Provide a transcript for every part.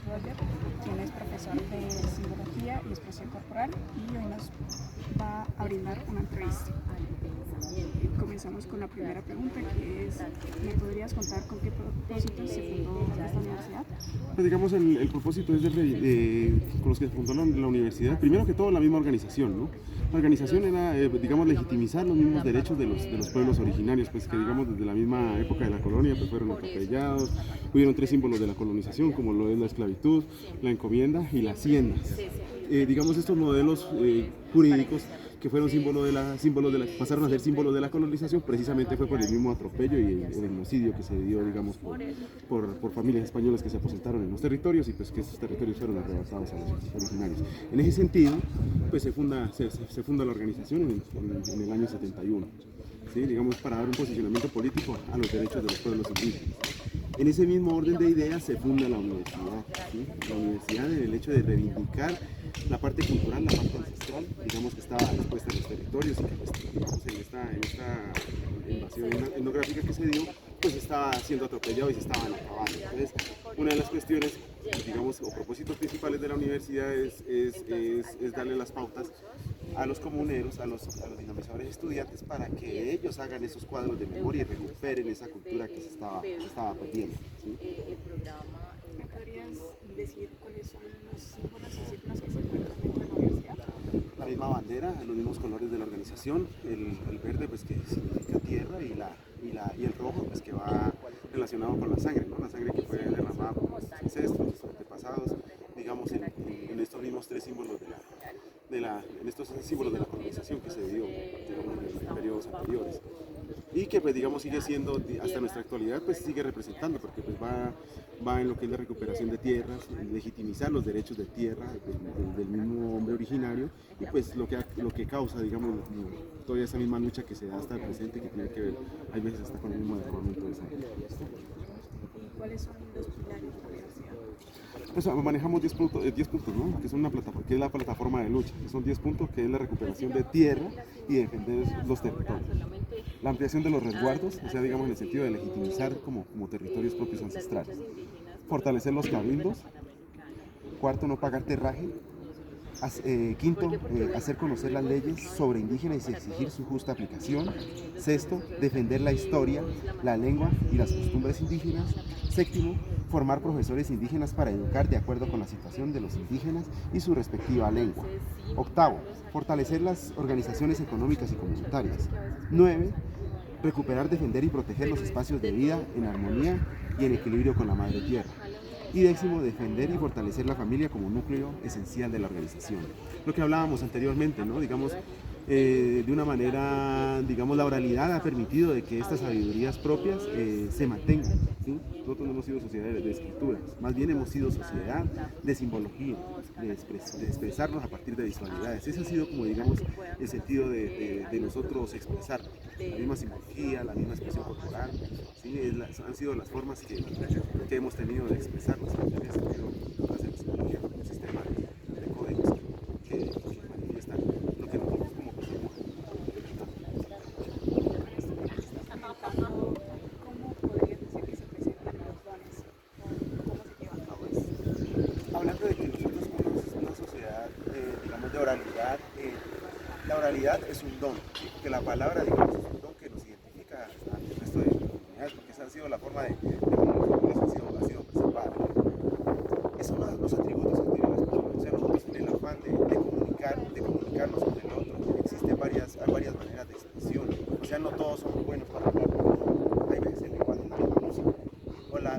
Roger, quien es profesor de simbología y expresión corporal y hoy nos va a brindar una entrevista. Comenzamos con la primera pregunta, que es, ¿me podrías contar con qué propósito se fundó esta universidad? Pues digamos, el propósito es con los que se fundó la universidad, primero que todo la misma organización, ¿no? La organización era, digamos, legitimizar los mismos derechos de los pueblos originarios, pues que digamos desde la misma época de la colonia pues fueron atropellados, hubieron 3 símbolos de la colonización, como lo es la esclavitud, la encomienda y la hacienda. Digamos, estos modelos jurídicos que fueron pasaron a ser símbolos de la colonización, precisamente fue por el mismo atropello y el genocidio que se dio, digamos, por familias españolas que se aposentaron en los territorios y pues que estos territorios fueron arrebatados a los originarios. En ese sentido, pues se funda la organización en el año 71, ¿sí? Digamos, para dar un posicionamiento político a los derechos de los pueblos indígenas. En ese mismo orden de ideas se funda la universidad, ¿sí? La universidad en el hecho de reivindicar la parte cultural, la parte ancestral, digamos que estaba expuesta en los territorios y que pues, digamos, en esta invasión etnográfica que se dio, pues estaba siendo atropellado y se estaban acabando. Entonces, una de las cuestiones, digamos, o propósitos principales de la universidad es darle las pautas a los comuneros, a los dinamizadores estudiantes, para que ellos hagan esos cuadros de memoria y recuperen esa cultura que se estaba perdiendo, ¿sí? ¿Me podrías decir cuáles son los símbolos y signos que se encuentran dentro de la universidad? La misma bandera, los mismos colores de la organización, el verde pues que significa tierra y el rojo pues que va relacionado con la sangre, ¿no? La sangre que fue derramada por nuestros ancestros, nuestros antepasados, digamos en estos mismos 3 símbolos en estos símbolos de la colonización que se dio, digamos, en periodos anteriores y que pues digamos sigue siendo hasta nuestra actualidad, pues sigue representando, porque pues va en lo que es la recuperación de tierras, legitimizar los derechos de tierra del mismo hombre originario y pues lo que causa, digamos, toda esa misma lucha que se da hasta el presente, que tiene que ver hay veces hasta con el mismo derramamiento de sangre. ¿Cuáles son los pilares de la universidad? Pues manejamos 10 puntos, ¿no? Que son una plataforma, que es la plataforma de lucha, que son 10 puntos, que es la recuperación de tierra y defender los territorios. La ampliación de los resguardos, o sea, digamos en el sentido de legitimizar como territorios propios ancestrales. Fortalecer los cabildos. Cuarto, no pagar terraje. Quinto, hacer conocer las leyes sobre indígenas y exigir su justa aplicación. Sexto, defender la historia, la lengua y las costumbres indígenas. Séptimo, formar profesores indígenas para educar de acuerdo con la situación de los indígenas y su respectiva lengua. Octavo, fortalecer las organizaciones económicas y comunitarias. 9, recuperar, defender y proteger los espacios de vida en armonía y en equilibrio con la madre tierra. Y 10, defender y fortalecer la familia como núcleo esencial de la organización. Lo que hablábamos anteriormente, ¿no? Digamos, de una manera, digamos, la oralidad ha permitido de que estas sabidurías propias se mantengan, ¿sí? Nosotros no hemos sido sociedad de escrituras, más bien hemos sido sociedad de simbología, de expresarnos a partir de visualidades. Ese ha sido como, digamos, el sentido de nosotros expresar la misma simbología, la misma expresión corporal, ¿sí? Han sido las formas que hemos tenido de expresarnos en ese sentido, hacer simbología, un sistema de códigos que manifiestan lo que nosotros como personas. ¿Cómo podrías decir que se presentan los dones? ¿Cómo se llevan a cabo eso? Hablando de que nosotros somos una sociedad, digamos, de oralidad, la oralidad es un don, ¿sí? Que la palabra, digamos, es un don que nos identifica al resto de comunidades, porque esa ha sido la forma de comunicación, ha sido preservada. Esos son los atributos que tienen las personas, o sea, nosotros en el afán de comunicarnos con el otro, existen varias maneras de expresión, o sea, no todos somos buenos para hablar, hay veces el lenguaje es la misma música,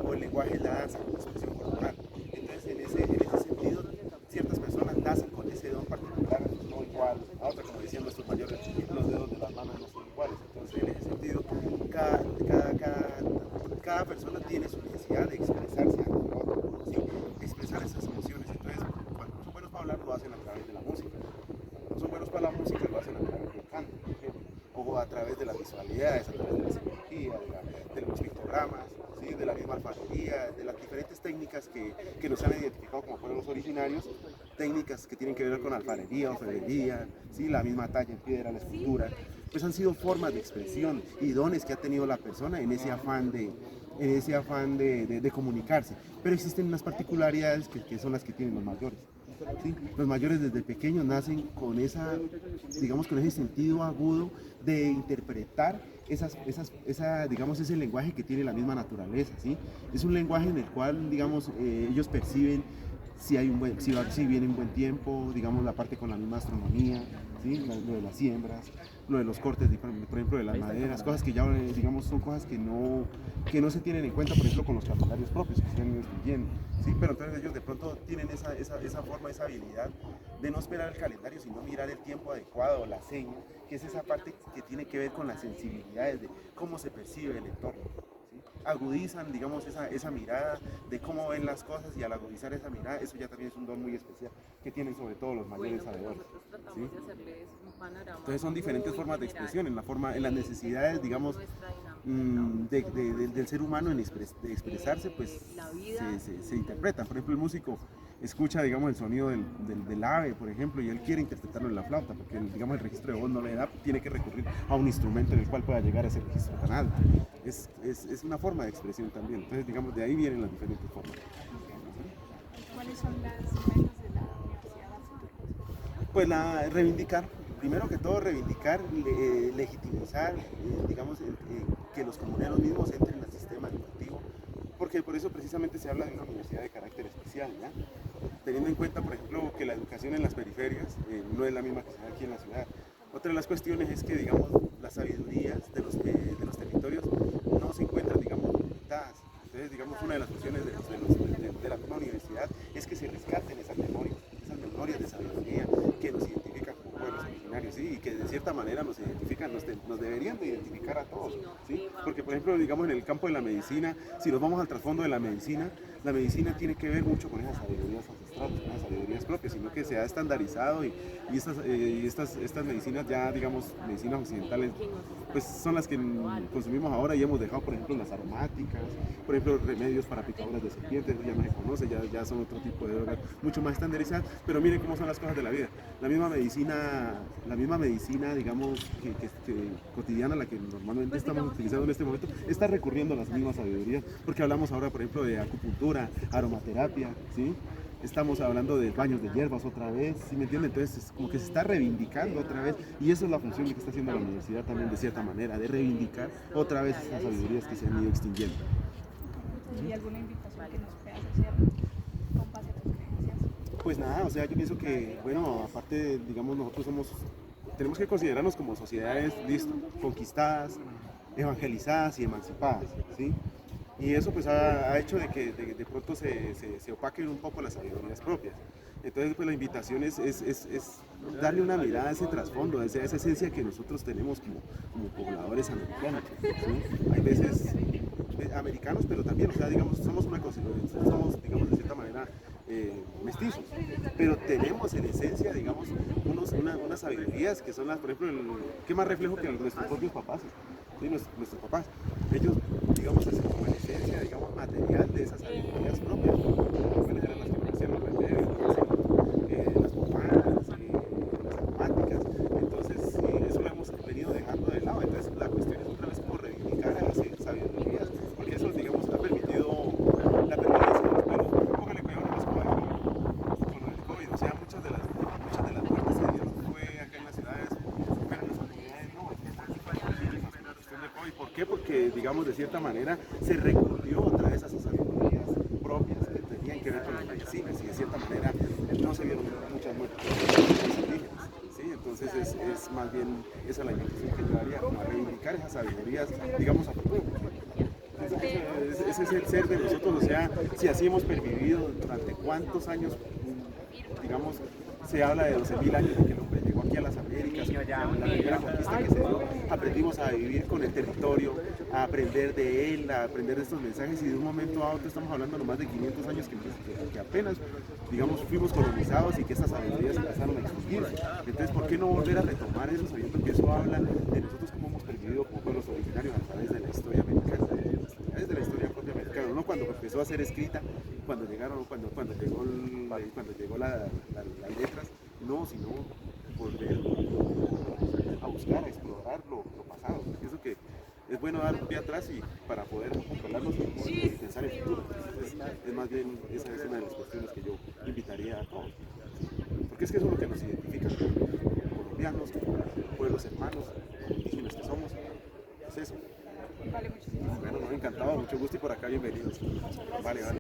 o el lenguaje es la danza, la expresión corporal. Entonces, en ese sentido, ciertas personas nacen con ese don particular, no igual a otra, como decían nuestros mayores, los dedos de las manos no son iguales. Entonces, en ese sentido, cada persona tiene su necesidad de expresarse ante el otro, ¿sí? Expresar esas emociones. Entonces, cuando son buenos para hablar, lo hacen a través de la música. Cuando son buenos para la música, lo hacen a través del canto, por ejemplo, o a través de las visualidades, a través de la simbología, de los pictogramas, ¿sí? De la misma alfarería, de las diferentes técnicas que nos han identificado como pueblos originarios, técnicas que tienen que ver con alfarería, orfebrería, ¿sí? La misma talla en piedra, la escultura, pues han sido formas de expresión y dones que ha tenido la persona en ese afán en ese afán de comunicarse. Pero existen unas particularidades que son las que tienen los mayores. ¿Sí? Los mayores desde pequeños nacen con esa, digamos, con ese sentido agudo de interpretar digamos, ese lenguaje que tiene la misma naturaleza, ¿sí? Es un lenguaje en el cual, digamos, ellos perciben si viene un buen tiempo, digamos, la parte con la misma astronomía, ¿sí? Lo de las siembras, lo de los cortes, por ejemplo, de las maderas, cosas que ya, digamos, son cosas que no se tienen en cuenta, por ejemplo, con los calendarios propios que se han ido extinguiendo, ¿sí? Pero entonces ellos de pronto tienen esa forma, esa habilidad de no esperar el calendario, sino mirar el tiempo adecuado, la seña, que es esa parte que tiene que ver con las sensibilidades de cómo se percibe el entorno. Agudizan, digamos, esa mirada de cómo ven las cosas, y al agudizar esa mirada, eso ya también es un don muy especial que tienen sobre todo los mayores sabedores, ¿sí? Entonces son diferentes formas de expresión, en las necesidades, digamos, del ser humano de expresarse, pues se interpretan. Por ejemplo, el músico escucha, digamos, el sonido del ave, por ejemplo, y él quiere interpretarlo en la flauta, porque, digamos, el registro de voz no le da, tiene que recurrir a un instrumento en el cual pueda llegar a ese registro tan alto. Es una forma de expresión también. Entonces, digamos, de ahí vienen las diferentes formas. ¿Cuáles son las metas de la universidad al futuro? Pues reivindicar, primero que todo reivindicar, legitimizar, digamos, que los comuneros mismos entren al sistema educativo, porque por eso precisamente se habla de una universidad de carácter especial, ¿ya? Teniendo en cuenta, por ejemplo, que la educación en las periferias no es la misma que se da aquí en la ciudad. Otra de las cuestiones es que, digamos, las sabidurías de los territorios no se encuentran, digamos, limitadas. Entonces, digamos, una de las funciones de la misma universidad es que se rescaten esas memorias de sabiduría que nos identifican como pueblos originarios, ¿sí? Y que de cierta manera nos identifican, nos deberían de identificar a todos, ¿sí? Porque, por ejemplo, digamos, en el campo de la medicina, si nos vamos al trasfondo de la medicina tiene que ver mucho con esas sabidurías ancestrales, con esas sabidurías propias, sino que se ha estandarizado y estas medicinas ya, digamos, medicinas occidentales, pues son las que consumimos ahora, y hemos dejado, por ejemplo, las aromáticas, por ejemplo, remedios para picaduras de serpientes, ya no se conoce, ya son otro tipo de drogas mucho más estandarizadas, pero miren cómo son las cosas de la vida. La misma medicina, digamos, que cotidiana, la que normalmente estamos utilizando en este momento, está recurriendo a las mismas sabidurías, porque hablamos ahora, por ejemplo, de acupuntura, aromaterapia, ¿sí? Estamos hablando de baños de hierbas otra vez, ¿sí me entienden? Entonces es como que se está reivindicando otra vez, y eso es la función que está haciendo la universidad también, de cierta manera, de reivindicar otra vez esas sabidurías que se han ido extinguiendo. ¿Y alguna invitación que nos puedas hacer con base a tus creencias? Pues nada, o sea, yo pienso que, bueno, aparte, digamos, nosotros tenemos que considerarnos como sociedades, listo, conquistadas, evangelizadas y emancipadas, ¿sí? Y eso pues ha hecho de que de pronto se opaquen un poco las sabidurías propias. Entonces pues la invitación es darle una mirada a ese trasfondo, a esa esencia que nosotros tenemos como pobladores americanos, ¿sí? Hay veces americanos, pero también, o sea, digamos, somos digamos, de cierta manera mestizos, pero tenemos en esencia, digamos, unas sabidurías que son las, por ejemplo, ¿qué más reflejo que nuestros propios papás? ¿Sí? Nuestros papás, ellos, digamos, hacen como en esencia, digamos, material de esas sabidurías propias, cuáles eran las que conocían los remedios, las pomadas, las aromáticas. Entonces, sí, eso lo hemos venido dejando de lado. Entonces, la cuestión es otra vez como reivindicar esas sabidurías, porque eso, digamos, ha permitido la permanencia de los pueblos. Póngale cuidado en con lo del COVID, o sea, muchas de las muertes que Dios fue acá en las ciudades, pero en las comunidades no. ¿Y por qué? Porque, digamos, de cierta manera se recurrió otra vez a esas sabidurías propias que tenían que ver con las medicinas, y de cierta manera no se vieron muchas muertes indígenas, ¿sí? Entonces es más bien esa la invitación que yo haría, como a reivindicar esas sabidurías, digamos, a futuro. Ese es el ser de nosotros, o sea, si así hemos pervivido durante cuántos años, digamos, se habla de 12.000 años de que el hombre llegó aquí a las Américas, la primera conquista que se dio, aprendimos a vivir con el territorio, a aprender de él, a aprender de estos mensajes, y de un momento a otro estamos hablando nomás de 500 años que apenas, digamos, fuimos colonizados y que estas sabidurías empezaron a extinguirse. Entonces, ¿por qué no volver a retomar eso, sabiendo que eso habla de nosotros como hemos pervivido como pueblos originarios a través de la historia americana, a través de la historia propia americana, no cuando empezó a ser escrita, cuando llegó las letras, no, sino volver a buscar, a explorar lo pasado. Pienso que es bueno dar un pie atrás y para poder controlarlos y pensar en el futuro. Es más bien, esa es una de las cuestiones que yo invitaría a todos. Porque es que eso es lo que nos identifica como colombianos, como pueblos hermanos, como indígenas que somos. Es eso. Vale, muchísimas gracias. Bueno, no, encantado, mucho gusto y por acá bienvenidos. Vale, vale.